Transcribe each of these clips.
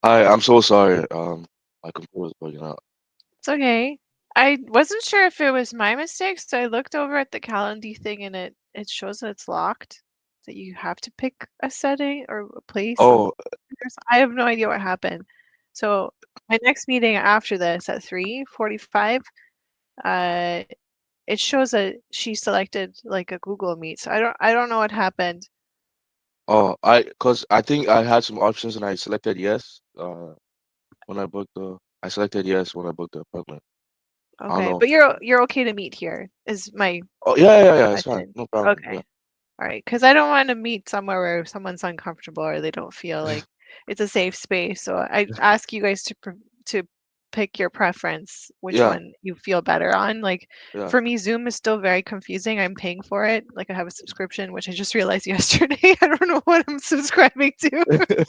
I'm so sorry. My computer was bugging out. It's okay. I wasn't sure if it was my mistake, so I looked over at the Calendly thing and it shows that it's locked, that you have to pick a setting or a place on Oh, I have no idea what happened. So my next meeting after this at 3:45, uh, it shows that she selected like a Google Meet. So I don't know what happened. cause I think I had some options and I selected yes. When I booked I selected yes when I booked the appointment. I don't Okay, know. but you're okay to meet here is my Oh, yeah, yeah, yeah. It's fine. question. No problem. Yeah. Okay. All right, because I don't want to meet somewhere where someone's uncomfortable or they don't feel like it's a safe space. So I ask you guys to pick your preference, which Yeah, one you feel better on. Like yeah, for me, Zoom is still very confusing. I'm paying for it. Like I have a subscription, which I just realized yesterday. I don't know what I'm subscribing to.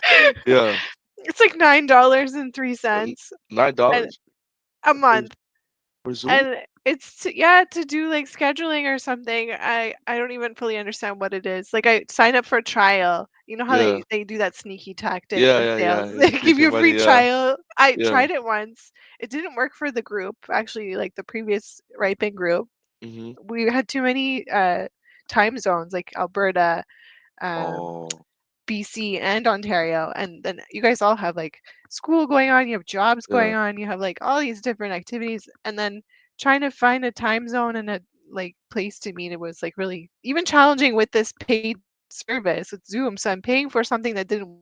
yeah. It's like $9.03 and $9 a for month. Zoom? And it's yeah, to do, like, scheduling or something. I don't even fully understand what it is. Like, I signed up for a trial. You know how Yeah, they do that sneaky tactic yeah, with yeah, sales? yeah. They give Increase your you a free money. Yeah, trial. I yeah. tried it once. It didn't work for the group, actually, like, the previous Ripen group. Mm-hmm. We had too many, time zones, like Alberta, um, Oh, BC, and Ontario, and then you guys all have, like, school going on, you have jobs yeah. going on, you have, like, all these different activities, and then trying to find a time zone and a, like, place to meet, it was, like, really even challenging with this paid service with Zoom, so I'm paying for something that didn't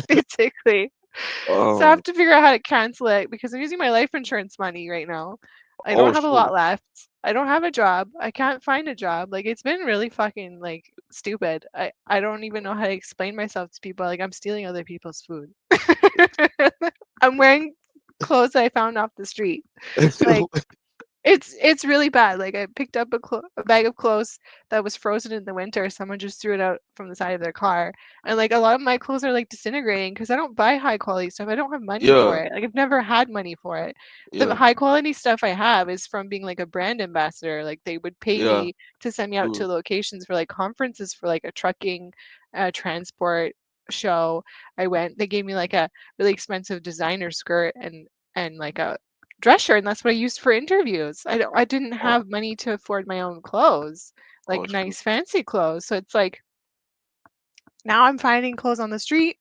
basically. So I have Um. to figure out how to cancel it because I'm using my life insurance money right now. I don't Oh, have a shoot. lot left. I don't have a job. I can't find a job. Like it's been really fucking like stupid. I don't even know how to explain myself to people. Like I'm stealing other people's food. I'm wearing clothes I found off the street. Like it's really bad. Like I picked up a bag of clothes that was frozen in the winter. Someone just threw it out from the side of their car, and like a lot of my clothes are like disintegrating because I don't buy high quality stuff. I don't have money for Yeah, it. Like I've never had money for it. The yeah, high quality stuff I have is from being like a brand ambassador. Like they would pay yeah. me to send me out to True. locations for like conferences for like a trucking, transport show. I went. They gave me like a really expensive designer skirt and like a dress shirt, and that's what I used for interviews. I didn't Oh, have money to afford my own clothes, oh, like shoot. nice fancy clothes. So it's like now I'm finding clothes on the street.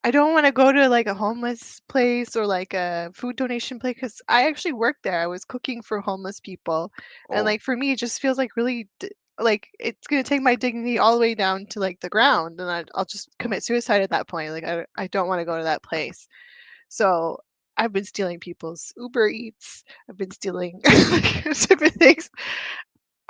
I don't want to go to like a homeless place or like a food donation place because I actually worked there. I was cooking for homeless people, and Oh, like for me, it just feels like really like it's gonna take my dignity all the way down to like the ground, and I'll just oh, commit suicide at that point. Like I don't want to go to that place. So I've been stealing people's Uber Eats. I've been stealing different things,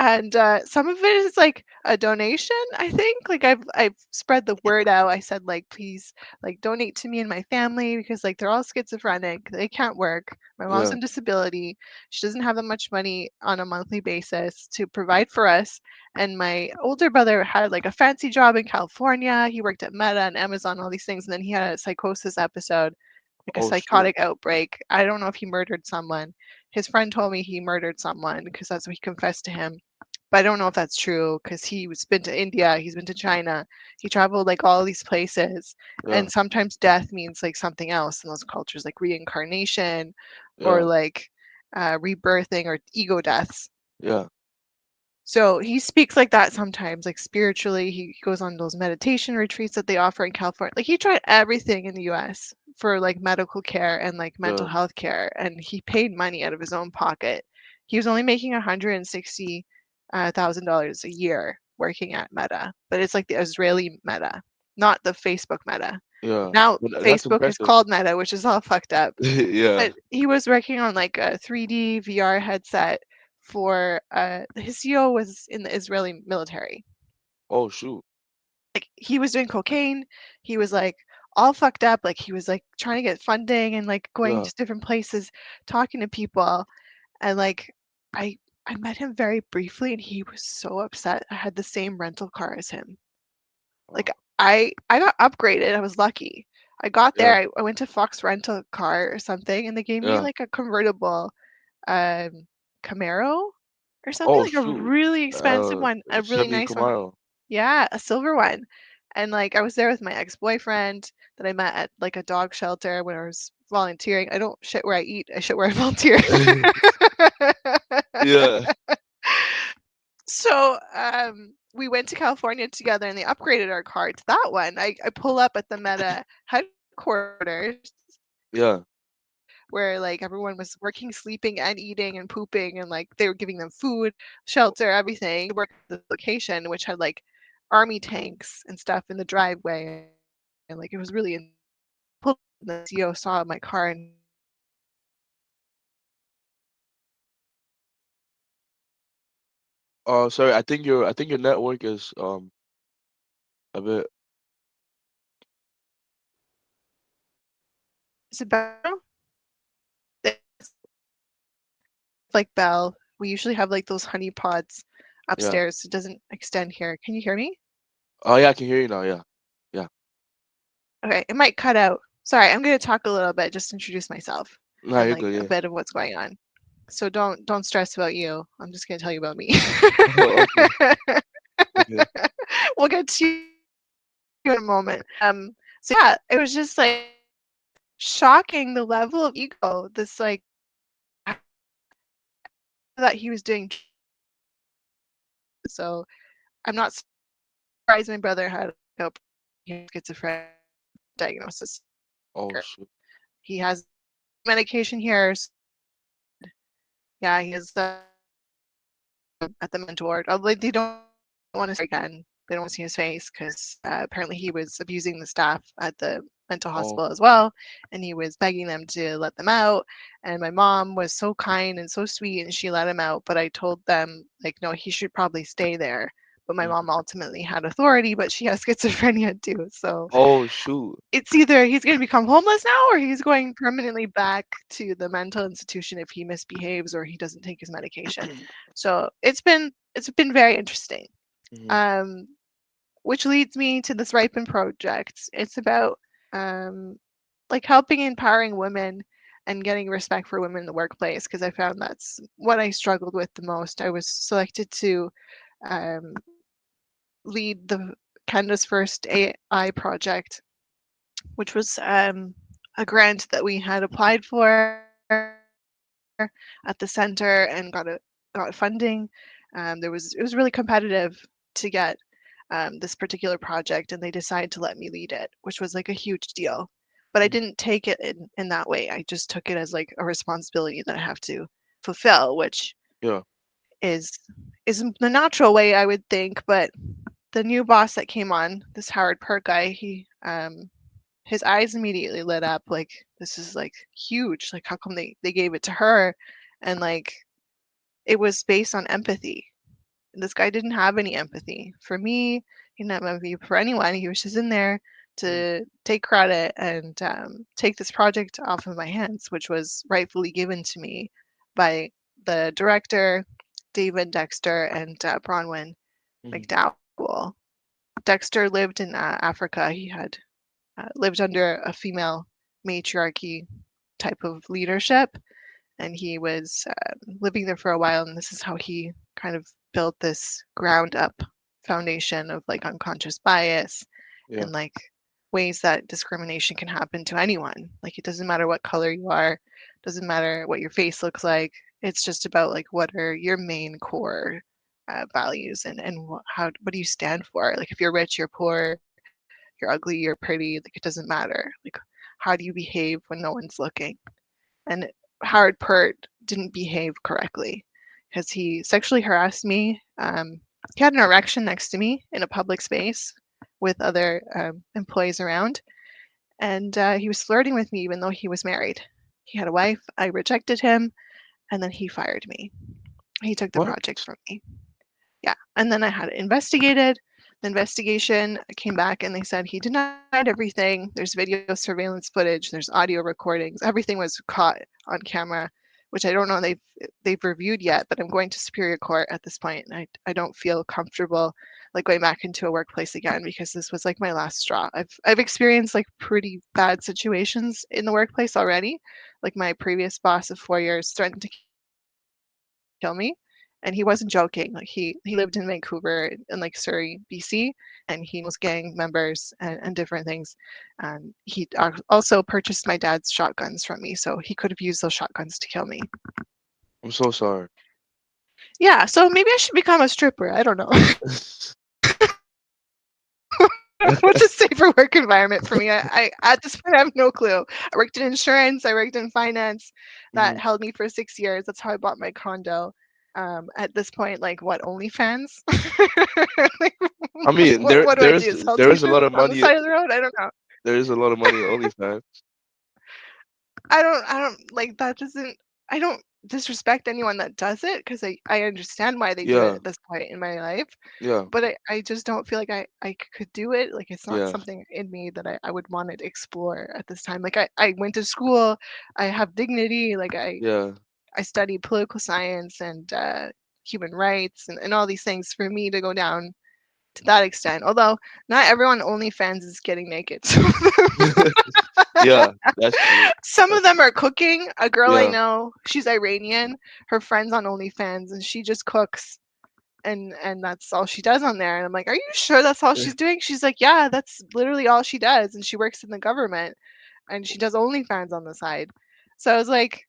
and some of it is like a donation. I think like I've spread the word out. I said like please like donate to me and my family because like they're all schizophrenic. They can't work. My mom's yeah, on disability. She doesn't have that much money on a monthly basis to provide for us. And my older brother had like a fancy job in California. He worked at Meta and Amazon, all these things, and then he had a psychosis episode, like a oh, shoot. psychotic outbreak. I don't know if he murdered someone. His friend told me he murdered someone because that's what he confessed to him. But I don't know if that's true because he's been to India, he's been to China, he traveled like all these places. Yeah, And sometimes death means like something else in those cultures, like reincarnation or yeah, like rebirthing or ego deaths. yeah, So he speaks like that sometimes, like spiritually. He goes on those meditation retreats that they offer in California. Like he tried everything in the US for like medical care and like mental yeah. health care, and he paid money out of his own pocket. He was only making $160,000 a year working at Meta, but it's like the Israeli Meta, not the Facebook Meta. Yeah. Now But that's Facebook is impressive. called Meta, which is all fucked up. Yeah. But he was working on like a 3D VR headset for his CEO was in the Israeli military. Oh, shoot. Like he was doing cocaine, he was like all fucked up, like he was like trying to get funding and like going Yeah. to different places, talking to people, and like I I met him very briefly and he was so upset. I had the same rental car as him. Like Oh, I got upgraded. I was lucky. I got there. yeah, I went to Fox Rental Car or something, and they gave me yeah. like a convertible um, Camaro or something, Oh, like a shoot. really expensive Uh, one, a really Chevy nice one. Camaro. Yeah, a silver one. And like I was there with my ex-boyfriend that I met at like a dog shelter when I was volunteering. I don't shit where I eat, I shit where I volunteer. Yeah. So we went to California together and they upgraded our car to that one. I pull up at the Meta headquarters Yeah. where like everyone was working, sleeping, and eating and pooping, and like they were giving them food, shelter, everything. Work at the location, which had like army tanks and stuff in the driveway, and like it was really pulled up and the CEO saw my car and Sorry, I think your network is a bit. is it better now? It's like Bell. We usually have like those honey pods Yeah. upstairs. It doesn't extend here. Can you hear me? Oh yeah, I can hear you now. Yeah. Yeah. Okay, it might cut out. Sorry, I'm gonna talk a little bit, just introduce myself Nah, and you're like good. a Yeah. bit of what's going on. So don't stress about you. I'm just gonna tell you about me. Oh, okay. Okay. We'll get to you in a moment. So yeah, it was just like shocking the level of ego. This like that he was doing. So I'm not surprised my brother had a schizophrenia diagnosis. Oh shoot. He has medication here. So yeah, he has at the mental ward. Although they don't want to see him again. They don't want to see his face because apparently he was abusing the staff at the mental Oh. hospital as well, and he was begging them to let them out. And my mom was so kind and so sweet, and she let him out. But I told them like, no, he should probably stay there. But my Mhm. mom ultimately had authority, but she has schizophrenia too. So Oh shoot. it's either he's going to become homeless now or he's going permanently back to the mental institution if he misbehaves or he doesn't take his medication. So it's been very interesting. Mhm. Um, which leads me to this Ripen project. It's about um, like helping empowering women and getting respect for women in the workplace because I found that's what I struggled with the most. I was selected to um, lead the Canada's first AI project, which was a grant that we had applied for at the center and got funding. It was really competitive to get this particular project, and they decided to let me lead it, which was like a huge deal. But I Mhm. didn't take it in that way. I just took it as like a responsibility that I have to fulfill, which Yeah. is is the natural way I would think. But the new boss that came on, this Howard Pert guy, he his eyes immediately lit up like this is like huge. Like how come they gave it to her? And like it was based on empathy. This guy didn't have any empathy for me. He didn't have empathy for anyone. He was just in there Mhm. to take credit and take this project off of my hands, which was rightfully given to me by the director, David Dexter, and Bronwyn Mhm. McDowell. Dexter lived in Africa. He had lived under a female matriarchy type of leadership, and he was living there for a while. And this is how he kind of built this ground up foundation of like unconscious bias Yeah. and like ways that discrimination can happen to anyone. Like it doesn't matter what color you are, doesn't matter what your face looks like. It's just about like what are your main core values and what do you stand for? Like if you're rich, you're poor, you're ugly, you're pretty. Like it doesn't matter. Like how do you behave when no one's looking? And Howard Pert didn't behave correctly because he sexually harassed me. He had an erection next to me in a public space with other employees around, and he was flirting with me even though he was married. He had a wife. I rejected him, and then he fired me. He took the What? project from me. Yeah, and then I had it investigated. The investigation came back and they said he denied everything. There's video surveillance footage, there's audio recordings, everything was caught on camera, which I don't know they've reviewed yet, but I'm going to Superior Court at this point, and I don't feel comfortable like going back into a workplace again because this was like my last straw. I've experienced like pretty bad situations in the workplace already. Like my previous boss of 4 years threatened to kill me, and and he wasn't joking. Like he lived in Vancouver in like Surrey, BC, and he knows gang members and different things. And he also purchased my dad's shotguns from me, so he could have used those shotguns to kill me. I'm so sorry. Yeah, so maybe I should become a stripper. I don't know. What's a safer work environment for me? I at this point I have no clue. I worked in insurance, I worked in finance. That Mhm. held me for 6 years. That's how I bought my condo. At this point, like what, OnlyFans? Like, I mean, what do I do? Sell there is a lot t-shirts of on the money. side of the road? I don't know. There is a lot of money in OnlyFans. I don't like that doesn't I don't disrespect anyone that does it because I understand why they do it Yeah, at this point in my life. yeah, But I just don't feel like I could do it. Like it's not yeah, something in me that I would want to explore at this time. Like I went to school, I have dignity, like yeah. I studied political science and human rights and all these things for me to go down to that extent. Although not everyone on OnlyFans is getting naked. So Yeah, that's true. some of That's them are cooking. A girl I yeah. know, she's Iranian. Her friend's on OnlyFans and she just cooks and that's all she does on there. And I'm like, "Are you sure that's all she's doing?" She's like, "Yeah, that's literally all she does." And she works in the government and she does OnlyFans on the side. So I was like,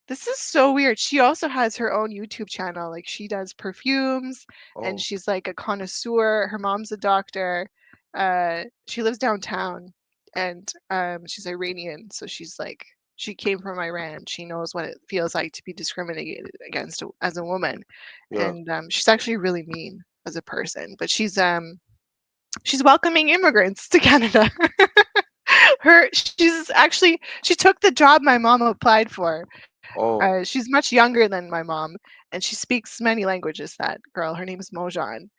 this is so weird. She also has her own YouTube channel. Like she does perfumes and Oh, she's like a connoisseur. Her mom's a doctor. She lives downtown and she's Iranian. So she's like, she came from Iran. She knows what it feels like to be discriminated against as a woman. yeah. And she's actually really mean as a person, but she's welcoming immigrants to Canada. She took the job my mom applied for. Oh, She's much younger than my mom, and she speaks many languages. That girl, her name is Mojan,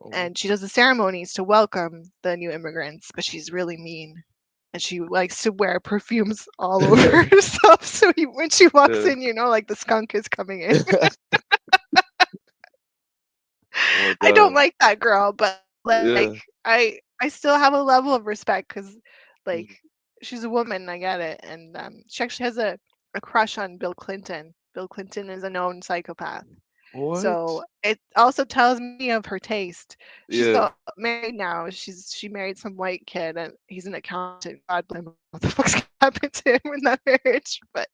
oh, and she does the ceremonies to welcome the new immigrants. But she's really mean, and she likes to wear perfumes all over herself. So when she walks yeah. in, you know, like the skunk is coming in. Oh my I don't God. like that girl, but like Yeah. I still have a level of respect because like Mhm. she's a woman. I get it, and she actually has a crush on Bill Clinton. Bill Clinton is a known psychopath. What? So it also tells me of her taste. She's Yeah. got married now. She married some white kid and he's an accountant. God bless him. What the fuck's gonna happen to him in that marriage? But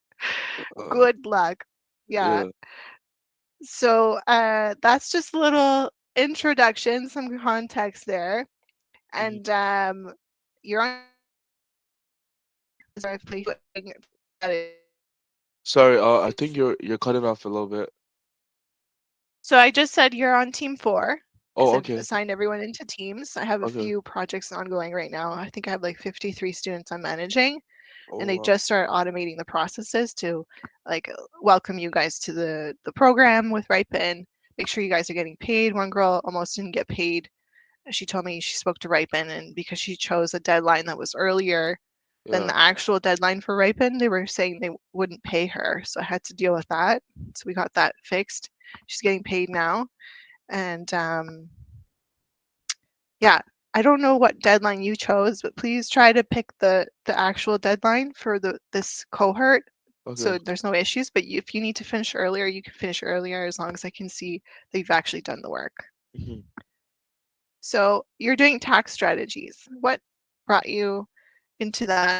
Uh, good luck. Yeah. yeah. So that's just a little introduction, some context there. Mhm. And you're on sorry if Sorry. I think you're cutting off a little bit. so I just said you're on team 4. I Oh, said okay. assign everyone into teams. I have a Okay. few projects ongoing right now. I think I have like 53 students I'm managing, Oh and they wow. just started automating the processes to like welcome you guys to the program with Ripen. Make sure you guys are getting paid. One girl almost didn't get paid. She told me she spoke to Ripen, and because she chose a deadline that was earlier than Yeah. the actual deadline for Ripen, they were saying they wouldn't pay her. So I had to deal with that. So we got that fixed. She's getting paid now. And yeah, I don't know what deadline you chose, but please try to pick the actual deadline for this cohort Okay. so there's no issues. But if you need to finish earlier, you can finish earlier as long as I can see that you've actually done the work. Mhm. So you're doing tax strategies. What brought you into that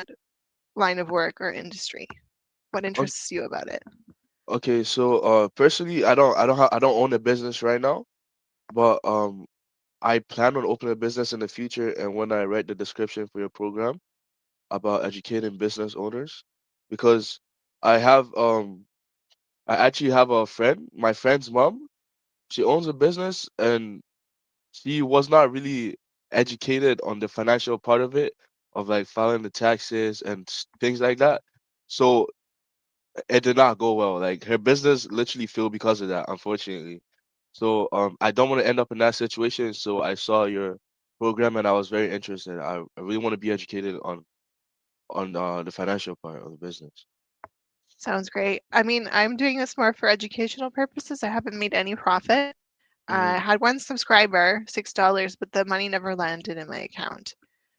line of work or industry? What Okay. interests you about it? Okay. So personally, I don't own a business right now, but I plan on opening a business in the future. And when I read the description for your program about educating business owners, because I have I actually have a friend, my friend's mom. She owns a business, and she was not really educated on the financial part of it, of like filing the taxes and things like that. So it did not go well. Like her business literally failed because of that, unfortunately. So I don't want to end up in that situation. So I saw your program and I was very interested. I really want to be educated on the financial part of the business. Sounds great. I mean, I'm doing this more for educational purposes. I haven't made any profit. Hmm. I had one subscriber, $6, but the money never landed in my account.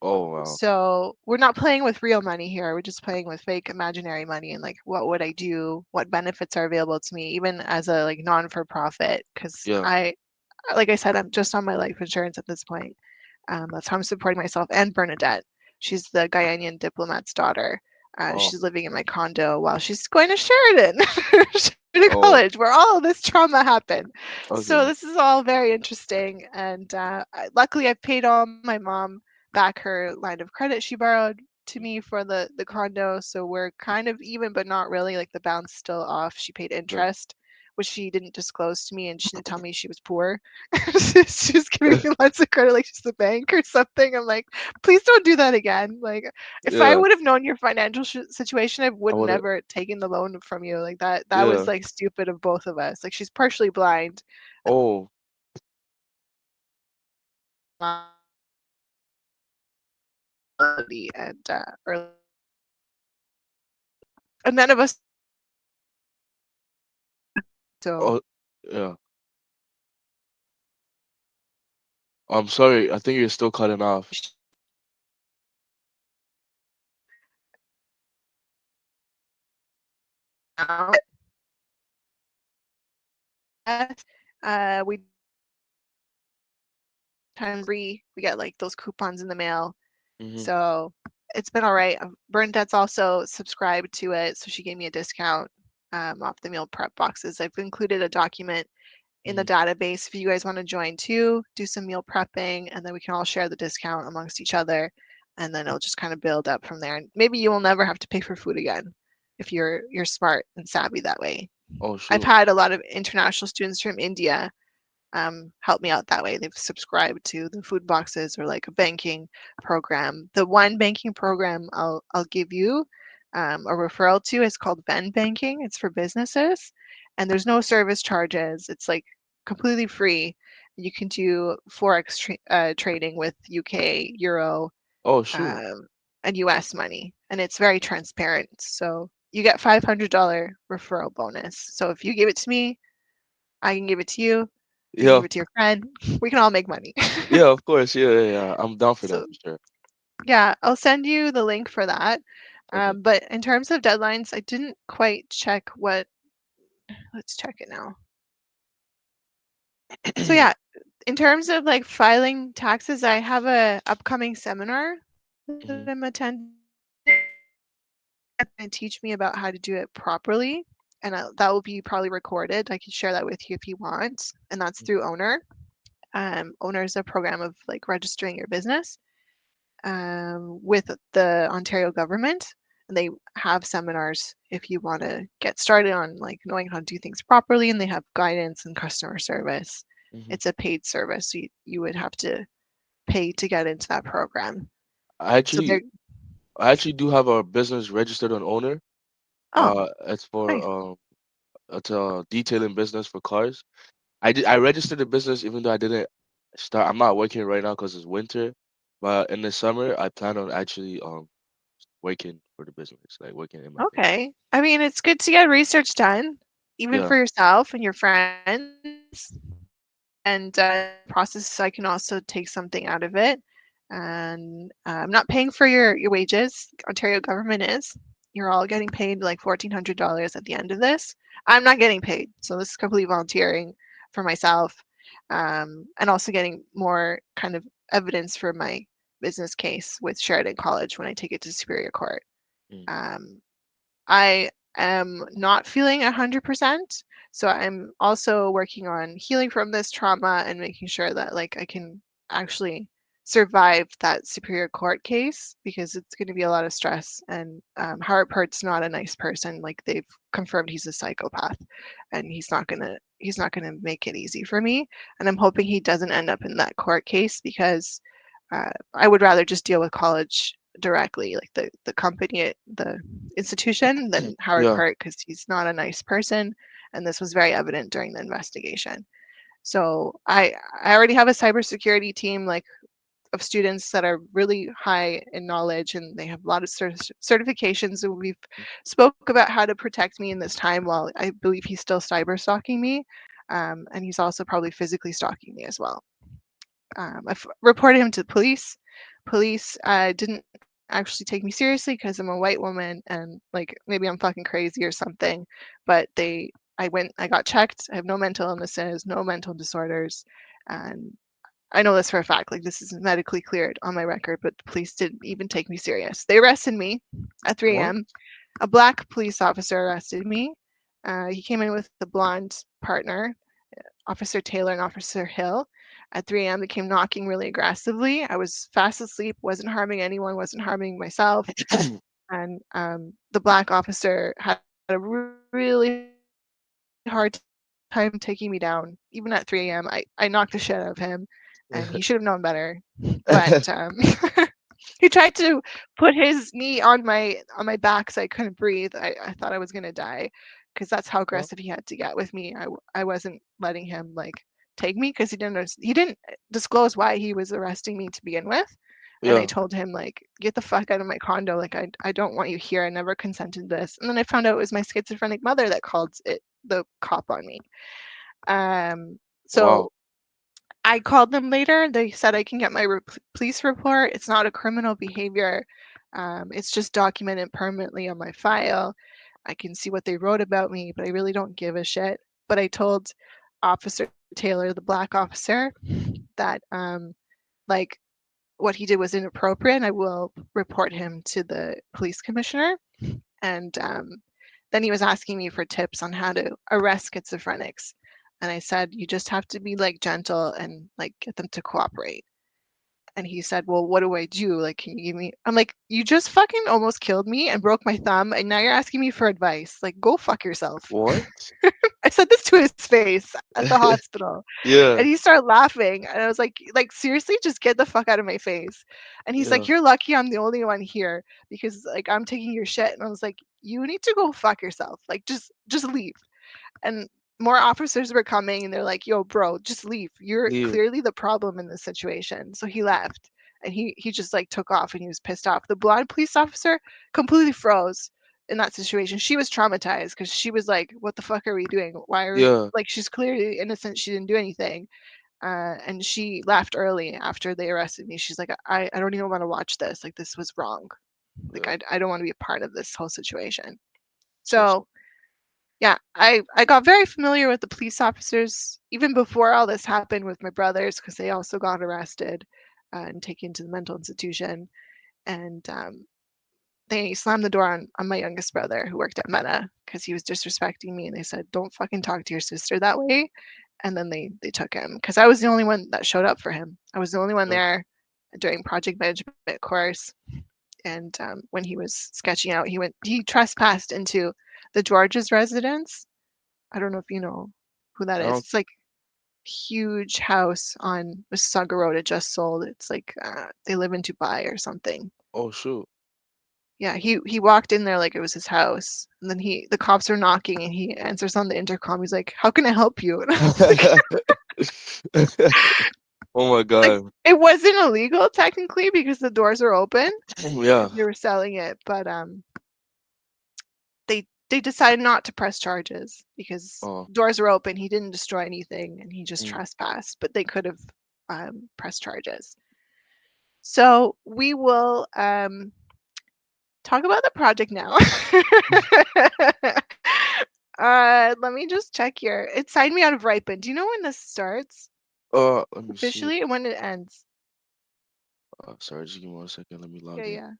Oh wow. So we're not playing with real money here. We're just playing with fake imaginary money and like what would I do? What benefits are available to me, even as a like non-for-profit? Because Yeah. like I said, I'm just on my life insurance at this point. That's how I'm supporting myself and Bernadette. She's the Guyanian diplomat's daughter. Oh. She's living in my condo while she's going to Sheridan, Sheridan Oh. College, where all of this trauma happened. So Okay. this is all very interesting. And luckily, I've paid all my mom back her line of credit she borrowed to me for the condo. So we're kind of even, but not really. Like the balance still off. She paid Yeah. interest, which she didn't disclose to me, and she didn't tell me she was poor. She's just giving me lots of credit like she's a bank or something. I'm like, please don't do that again. Like, if I Yeah. would have known your financial situation, I I would would have. never taken the loan from you. Like that was Yeah. like stupid of both of us. Like she's partially blind. Oh. And early, and none of us. So Oh. Yeah. I'm sorry. I think you're still cutting off. now, we times we get like those coupons in the mail. Mhm. So it's been all right. Bernadette's also subscribed to it, so she gave me a discount off the meal prep boxes. I've included a document in the Mhm. database if you guys want to join too, do some meal prepping, and then we can all share the discount amongst each other, and then it'll just kind of build up from there. And maybe you will never have to pay for food again if you're smart and savvy that way. Oh I've shoot. had a lot of international students from India help me out that way. They've subscribed to the food boxes or like a banking program. The one banking program I'll give you a referral to is called Ven Banking. It's for businesses, and there's no service charges. It's like completely free. You can do forex trading with UK euro Oh shoot. um, and US money, and it's very transparent. So you get $500 referral bonus. So if you give it to me, I can give it to you. You can Yeah. give it to your friend. We can all make money. Yeah. Of course. Yeah. Yeah. Yeah. I'm down for that So for sure. yeah, I'll send you the link for that. Okay. But in terms of deadlines, I didn't quite check what. Let's check it now. So yeah, in terms of like filing taxes, I have a upcoming seminar that I'm Mhm. attending. And teach me about how to do it properly, and that will be probably recorded. I can share that with you if you want, and that's through Owner. Owner is a program of like registering your business with the Ontario government, and they have seminars if you want to get started on like knowing how to do things properly, and they have guidance and customer service. Mhm. It's a paid service, so you would have to pay to get into that program. I So they're actually, I actually do have a business registered on owner. oh It's for nice. it's a detailing business for cars. I registered the business even though I didn't start. I'm not working right now because it's winter, but in the summer I plan on actually working for the business, like working in my business. Okay. I mean, it's good to get research done, even Yeah. for yourself and your friends. And process, I can also take something out of it. And I'm not paying for your wages. Ontario government is. You're all getting paid like $1,400 at the end of this. I'm not getting paid, so this is complete volunteering for myself, and also getting more kind of evidence for my business case with Sheridan College when I take it to Superior Court. Mm. Um, I am not feeling 100%. So I'm also working on healing from this trauma and making sure that like I can actually survive that superior court case because it's going to be a lot of stress. And Harpert's not a nice person. Like they've confirmed he's a psychopath, and he's not gonna make it easy for me. And I'm hoping he doesn't end up in that court case because I would rather just deal with college directly, like the company, the institution, than Howard Yeah. Park because he's not a nice person, and this was very evident during the investigation. So I already have a cybersecurity team like of students that are really high in knowledge and they have a lot of certifications. And we've spoke about how to protect me in this time while I believe he's still cyber stalking me, and he's also probably physically stalking me as well. I've reported him to the police, police didn't actually take me seriously because I'm a white woman and like maybe I'm fucking crazy or something. But I got checked. I have no mental illnesses, no mental disorders, and I know this for a fact. Like this is medically cleared on my record, but the police didn't even take me serious. They arrested me at 3 What? a.m. A black police officer arrested me. He came in with a blonde partner, Officer Taylor and Officer Hill. At 3 a.m., they came knocking really aggressively. I was fast asleep, wasn't harming anyone, wasn't harming myself. And the black officer had a really hard time taking me down, even at 3 a.m. I knocked the shit out of him, and he should have known better. But he tried to put his knee on my back so I couldn't breathe. I thought I was gonna die because that's how aggressive Huh? he had to get with me. I wasn't letting him like take me because he didn't disclose why he was arresting me to begin with. And I Yeah. told him like, get the fuck out of my condo. Like I don't want you here. I never consented to this. And then I found out it was my schizophrenic mother that called the cop on me. So Wow. I called them later. They said I can get my police report. It's not a criminal behavior. It's just documented permanently on my file. I can see what they wrote about me, but I really don't give a shit. But I told Officer Taylor, the black officer, that like what he did was inappropriate. And I will report him to the police commissioner. And then he was asking me for tips on how to arrest schizophrenics. And I said, you just have to be like gentle and like get them to cooperate. And he said, well, what do I do? Like, can you give me? I'm like, you just fucking almost killed me and broke my thumb. And now you're asking me for advice. Like, go fuck yourself. What? I said this to his face at the hospital. And he Yeah. started laughing. And I was like, seriously, just get the fuck out of my face. And he's like, Yeah. you're lucky I'm the only one here because like I'm taking your shit. And I was like, you need to go fuck yourself. Like just leave. And more officers were coming and they're like, yo, bro, just leave. You're Leave. clearly the problem in this situation. So he left and he just like took off and he was pissed off. The blonde police officer completely froze in that situation. She was traumatized because she was like, what the fuck are we doing? Why are we Yeah. like, she's clearly innocent. She didn't do anything. And she left early after they arrested me. She's like, I don't even want to watch this. Like, this was wrong. Like, Yeah. I don't want to be a part of this whole situation. So So yeah, I got very familiar with the police officers even before all this happened with my brothers because they also got arrested and taken to the mental institution. And they slammed the door on my youngest brother who worked at Meta because he was disrespecting me. And they said, don't fucking talk to your sister that way. And then they took him because I was the only one that showed up for him. I was the only one yeah. there during project management course. And when he was sketching out, he trespassed into the George's residence. I don't know if you know who that I is. don't. It's like huge house on Mississauga Road. It just sold. It's like they live in Dubai or something. Oh shoot. Yeah, he walked in there like it was his house, and then the cops are knocking, and he answers on the intercom. He's like, "How can I help you?" And I was Oh my like, God. it wasn't illegal technically because the doors are open Yeah. because they were selling it, but they decided not to press charges because Oh. doors were open. He didn't destroy anything, and he just Mm. trespassed. But they could have pressed charges. So we will talk about the project now. Let me just check here. It signed me out of Ripen. Do you know when this starts Let me see. officially and when it ends? Sorry, just give me 1 second. Let me Yeah, log in. yeah.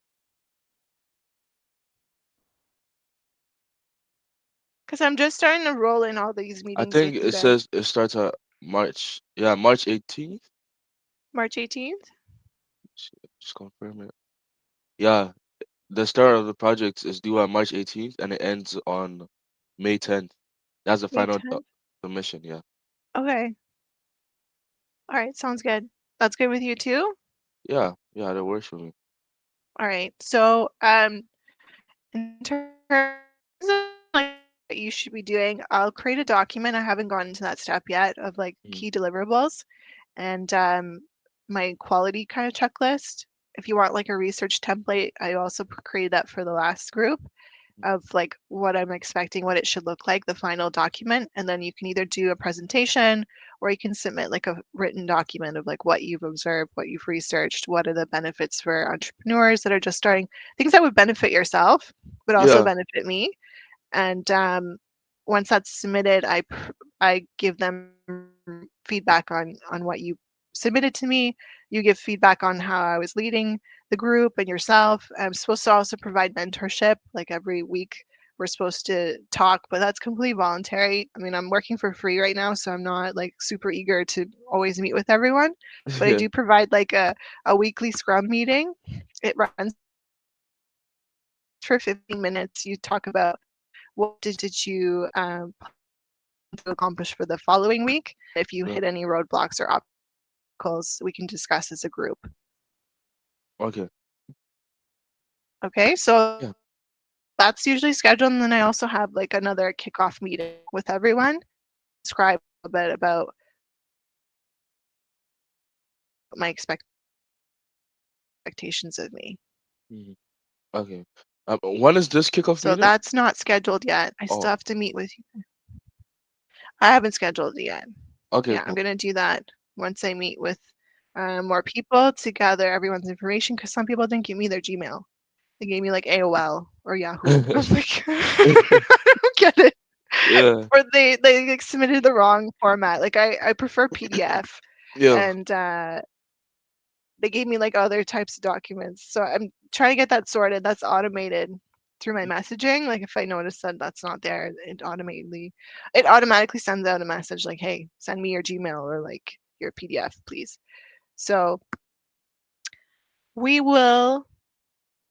Because I'm just starting to roll in all these I meetings think with you it guys. says it starts at March. Yeah, March 18th. March 18th? Just confirm it. Yeah, the start of the project is due on March 18th and it ends on May 10th. That's the May final 10th? submission. Yeah. Okay. All right, sounds good. That's good with you too? Yeah. Yeah, that works for me. All right. So, in terms of like what you should be doing, I'll create a document. I haven't gone into that step yet of like key Mm. deliverables and my quality kind of checklist. If you want like a research template, I also created that for the last group of like what I'm expecting, what it should look like, the final document. And then you can either do a presentation or you can submit like a written document of like what you've observed, what you've researched, what are the benefits for entrepreneurs that are just starting, things that would benefit yourself, but also Yeah. benefit me. And once that's submitted, I give them feedback on what you submitted to me. You give feedback on how I was leading the group and yourself. I'm supposed to also provide mentorship. Like every week, we're supposed to talk, but that's completely voluntary. I mean, I'm working for free right now, so I'm not like super eager to always meet with everyone. But I Yeah. do provide like a weekly scrum meeting. It runs for 15 minutes. You talk about what did you plan to accomplish for the following week, and if you hit any roadblocks or Yeah. obstacles, we can discuss as a group. Okay. Okay, so Yeah. that's usually scheduled, and then I also have like another kickoff meeting with everyone. Describe a little bit about my expectations of me. Mhm. Okay. When is this kickoff So meeting? that's not scheduled yet. I still Oh, have to meet with you. I haven't scheduled it yet. okay, Yeah, I'm cool. gonna do that once I meet with more people to gather everyone's information because some people didn't give me their Gmail. They gave me like AOL or Yahoo. I'm like, I don't get it. Yeah. Or they like submitted the wrong format. Like I prefer PDF, Yeah. and they gave me like other types of documents. So I'm trying to get that sorted. That's automated through my messaging. Like if I notice that that's not there, it automatically sends out a message like, "Hey, send me your Gmail or like your PDF, please." So we will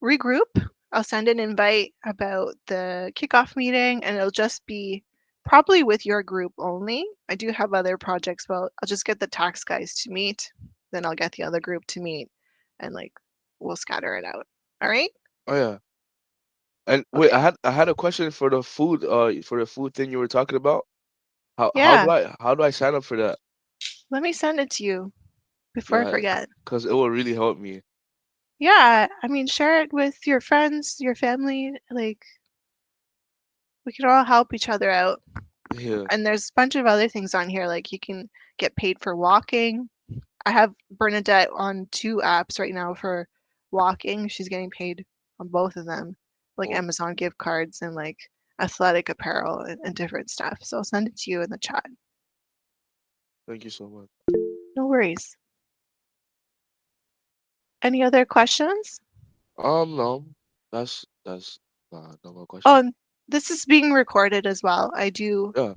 regroup. I'll send an invite about the kickoff meeting, and it'll just be probably with your group only. I do have other projects, but I'll just get the tax guys to meet. Then I'll get the other group to meet, and like we'll scatter it out. All right? Oh yeah. And wait, Okay. I had a question for the food thing you were talking about. Yeah. How do I sign up for that? Let me send it to you before I Yeah, forget. because it will really help me. Yeah. I mean, share it with your friends, your family. Like, we can all help each other out. Yeah. And there's a bunch of other things on here. Like, you can get paid for walking. I have Bernadette on 2 apps right now for walking. She's getting paid on both of them, like Oh, Amazon gift cards and like athletic apparel and different stuff. So I'll send it to you in the chat. thank you so much. No worries. Any other questions? No, that's no more Oh, question. and this is being recorded as well. I do Yeah,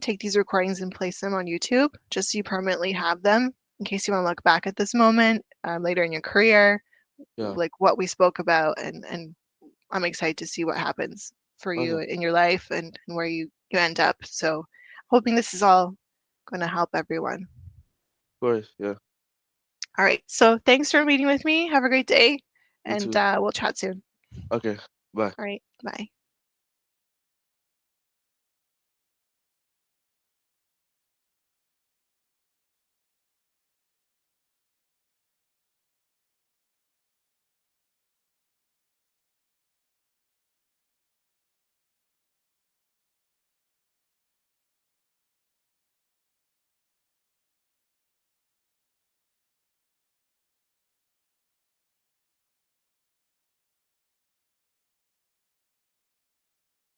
take these recordings and place them on YouTube just so you permanently have them in case you want to look back at this moment later in your career, yeah. like what we spoke about, and I'm excited to see what happens for Okay, you of in your life and where you end up. So, hoping this is all going to help everyone. course. Yeah. All right. So, thanks for meeting with me. Have a great day, You and too. we'll chat soon. Okay. Bye. All right. Bye.